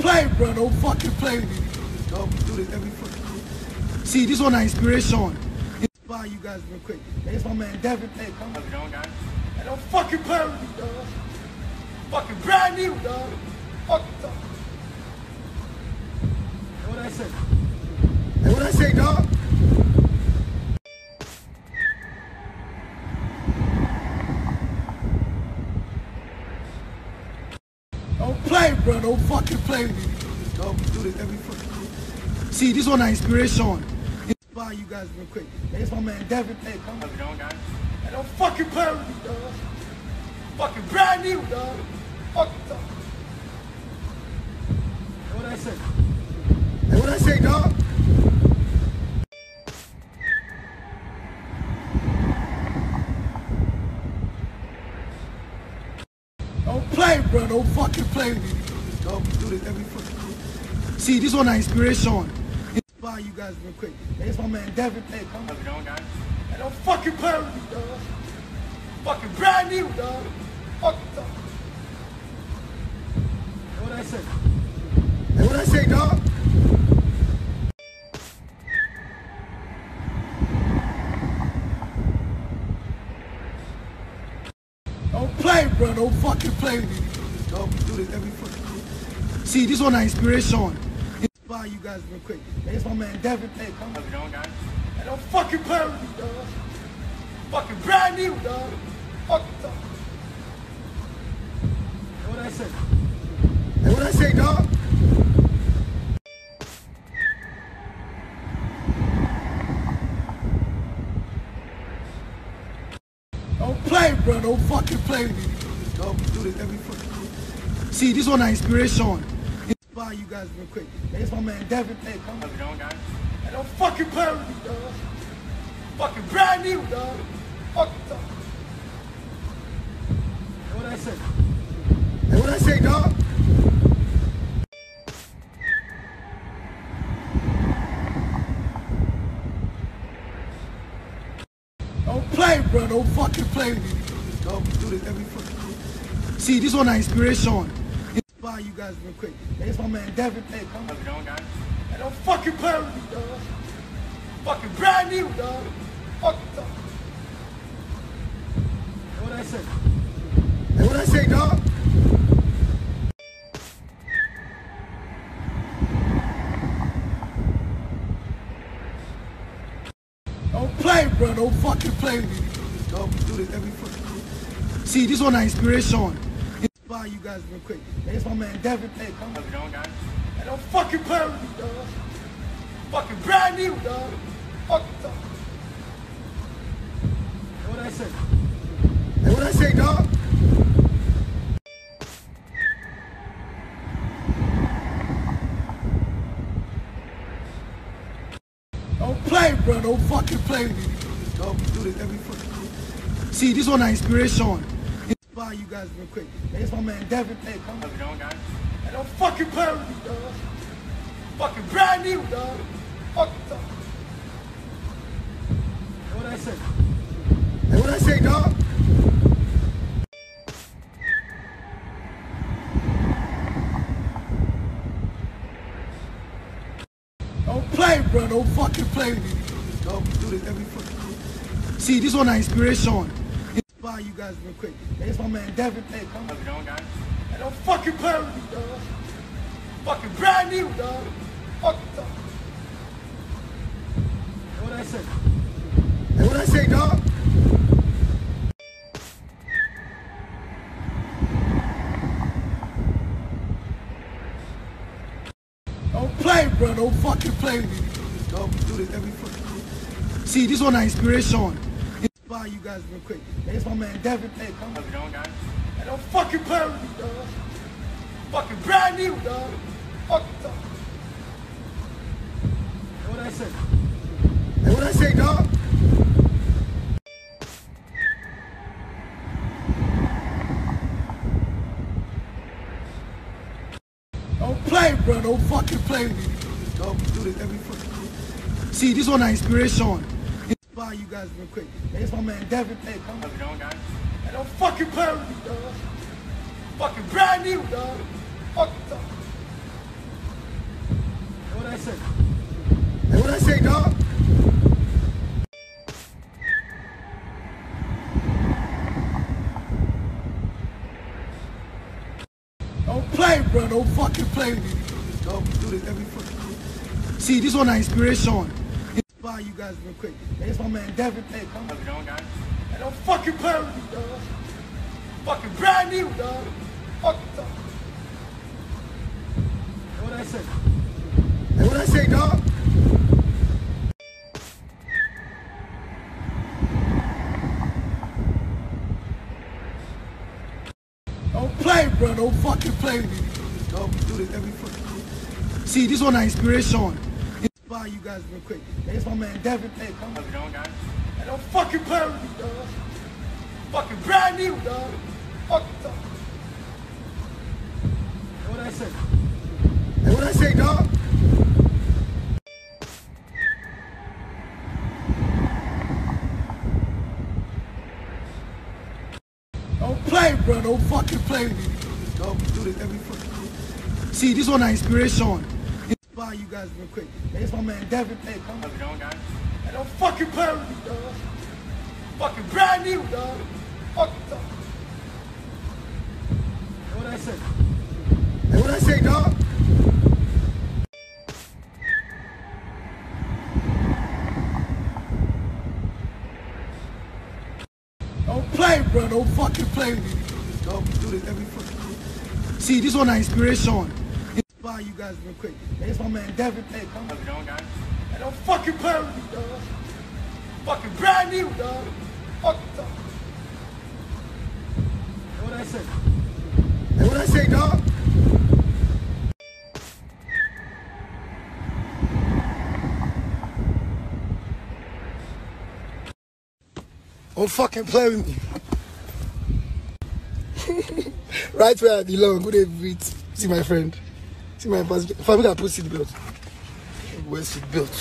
play, bro. Don't fucking play with me. Dog, we do this every fucking week. See, this one is inspiration. Inspire you guys real quick. Hey, it's my man Devin. Hey, come on. How's it going, guys? Hey, don't fucking play with me, dog. Fucking brand new, dog. Fuck it, dog. Hey, what I say? Hey, what I say, dog? Don't play, bro. Don't fucking play with me. Dog, we do this every fucking week. See, this one is inspiration. Inspire you guys real quick. Hey, it's my man Devin. Hey, come on. How's it going, guys? Hey, don't fucking play with me, dog. Fucking brand new, dog. Fuck it, dog. Hey, what I say? Hey, what I say, dog? Don't play, bro. Don't fucking play with me. Dog, we do this every fucking week. See, this one is inspiration. Inspire you guys real quick. Hey, it's my man Devin. Hey, come on. How's it going, guys? Hey, don't fucking play with me, dog. Fucking brand new, dog. Fuck it, dog. Hey, what I say? Hey, what I say, dog? Don't play, bro. Don't fucking play with me. Dog, we do this every fucking week. See, this one is inspiration. Inspire you guys real quick. Hey, it's my man Devin. Hey, come on. How's it going, guys? Hey, don't fucking play with me, dog. Fucking brand new, dog. Fuck it, dog. Hey, what I say? Hey, what I say, dog? Don't play, bro. Don't fucking play with me. Dog, we do this every fucking week. See, this one is inspiration. Inspire you guys real quick. Hey, it's my man Devin. Hey, come on. How's it going, guys? Hey, don't fucking play with me, dog. Fucking brand new, dog. Fuck it, dog. Hey, what I say? Hey, what I say, dog? Don't play, bro. Don't fucking play with me. Dog, we do this every fucking week. See, this one is inspiration. Inspire you guys real quick. Hey, it's my man Devin. Hey, come on. How's it going, guys? Hey, don't fucking play with me, dog. Fucking brand new, dog. Fuck it, dog. Hey, what I say? Hey, what I say, dog? Don't play, bro. Don't fucking play with me. Dog, we do this every fucking week. See, this one is inspiration. Inspire you guys real quick. Hey, it's my man Devin. Hey, come on. How's it going, guys? Hey, don't fucking play with me, dog. Fucking brand new, dog. Fuck it, dog. Hey, what I say? Hey, what I say, dog? Don't play, bro. Don't fucking play with me. Dog, we do this every fucking week. See, this one is inspiration. Inspire you guys real quick. Hey, it's my man Devin. Hey, come on. How's it going, guys? Hey, don't fucking play with me, dog. Fucking brand new, dog. Fuck it, dog. Hey, what I say? Hey, what I say, dog? Don't play, bro. Don't fucking play with me. Dog, we do this every fucking week. See, this one is inspiration. Inspire you guys real quick. Hey, it's my man Devin. Hey, come on. How's it going, guys? Hey, don't fucking play with me, dog. Fucking brand new, dog. Fuck it, dog. Hey, what I say? Hey, what I say, dog? Don't play, bro. Don't fucking play with me. Dog, we do this every fucking week. See, this one is inspiration. Inspire you guys real quick. Hey, it's my man Devin. Hey, come on. How's it going, guys? Hey, don't fucking play with me, dog. Fucking brand new, dog. Fuck it, dog. Hey, what I say? Hey, what I say, dog? Don't play, bro. Don't fucking play with me. Dog, we do this every fucking week. See, this one is inspiration. Inspire you guys real quick. Hey, it's my man Devin. Hey, come on. How's it going, guys? Hey, don't fucking play with me, dog. Fucking brand new, dog. Fuck it, dog. What I say? Hey, what I say, dog? Don't play, bro. Don't fucking play with me. Don't do this every fucking day. See, this one is inspiration. Inspire you guys real quick. Hey, it's my man Devin. Hey, come on. How's it going, guys? Hey, don't fucking play with me, dog. Fucking brand new, dog. Fucking dog. What I say? Hey, what I say, dog? Don't play, bro. Don't fucking play with me. Don't do this every fucking day. See, this one is inspiration. Inspire you guys real quick. Hey, it's my man Devin. Hey, come on. How's it going, guys? Hey, don't fucking play with me, dog. Fucking brand new, dog. Fucking dog. What I say? Hey, what I say, dog? Don't play, bro. Don't fucking play with me. Don't do this every fucking day. See, this one is inspiration. Inspire you guys real quick. Hey, it's my man Devin. Hey, come on. How's it going, guys? Hey, don't fucking play with me, dog. Fucking brand new, dog. Fucking dog. What I say? Hey, what I say, dog? Don't play, bro. Don't fucking play with me. Don't do this every fucking day. See, this one is inspiration. Inspire you guys real quick. Hey, it's my man Devin. Hey, come on. How's it going, guys? Hey, don't fucking play with me, dog. Fucking brand new, dog. Fucking dog. What I say? Hey, what I say, dog? Don't fucking play with me. Right where I belong. Good day, breathe. See my friend. See my passport. If I put seat belt. Where's seat belt?